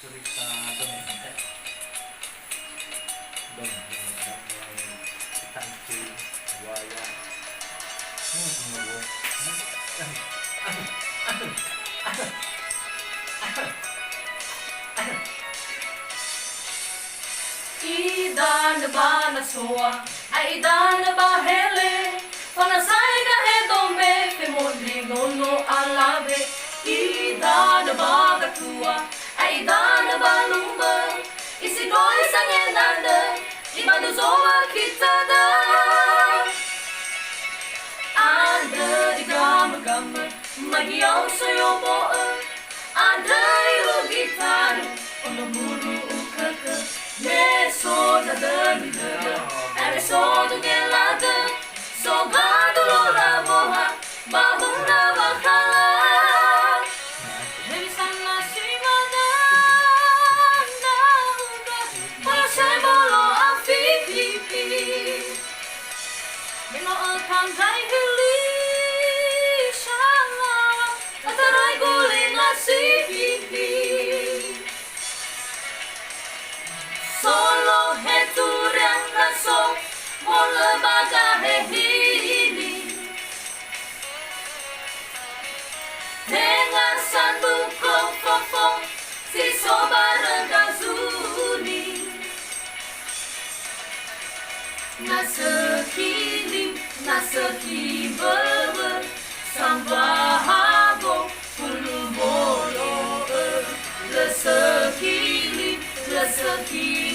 cerita dongeng teh dongeng kancing buaya Idan bana soa, aidan ba hele, fana sai ka he dome, fe mondri gono alave. Idan ba katua, aidan ba lumba, isi doi sange nanda, ibadu zoa kitada. Ada di gama, magiau soyo boa, ada iru gitar, ono buru ukaka. Ne soda dani dana, ere soda gelada, sogado la boha, bahuna bakala. Devi sanna simana, nauga, para sebolo afipi. Mino akan dai hili, shala, atarai gulin asipi. Solo heturiang raso mola baga hehili Dengan sandung fofo si sobarang gazuni Nasaki beber Sambahago pulu bolo Lesaki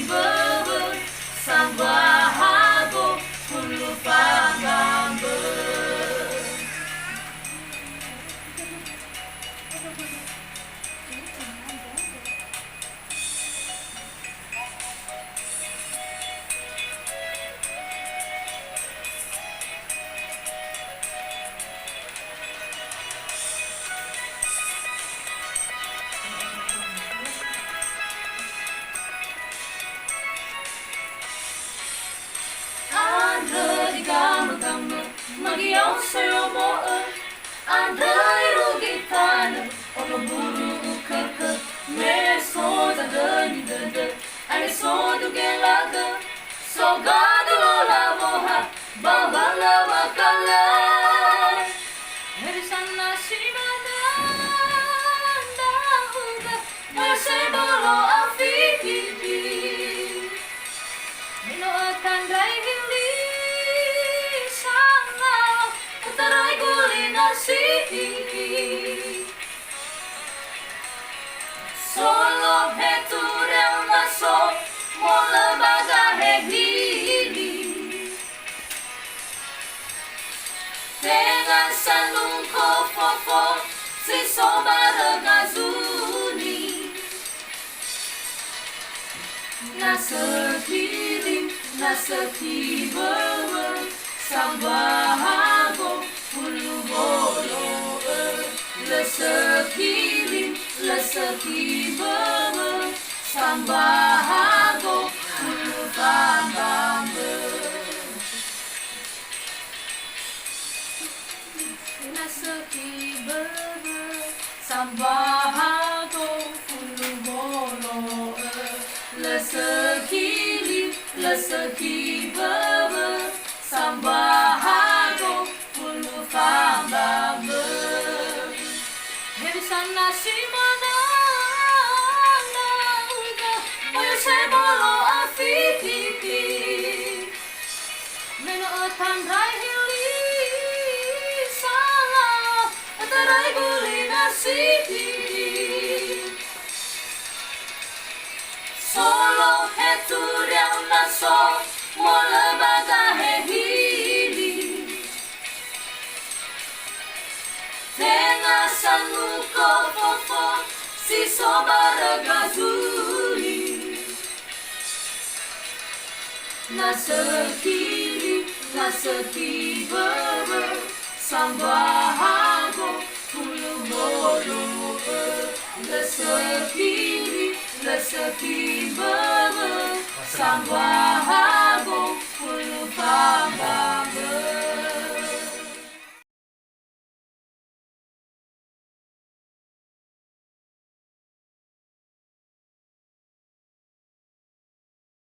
beber Sambahago pulu pangamber Magiau soyo moa, andai rugitana, ono buru ukaka, me soda dani dada, ane sodu gelada, sogado lola boha, babala wakala. Herisana shimana, nauga, moya sebolo afipi, mino akan dai hili. Tarai gulina siti Solo heturel naso Mola baga hehili Dengan sandung fofo Si sobara gazuni Nasaki beber Sambahago pulu bolo Lesaki beber Sambahago pulu pangamber Lesaki beber Sambahago pulu bolo Lesaki beber Sambahago pulu pangamber Herisana simana nauga Moyo sebolo afipi Meno atandai hili sala Atarai gulina siti Solo heturiang naso Mola baga hehili Dengan sandung fofo Si sobara gazuli Nasaki beber Sambahago pulu bolo Lesaki beber Sambahago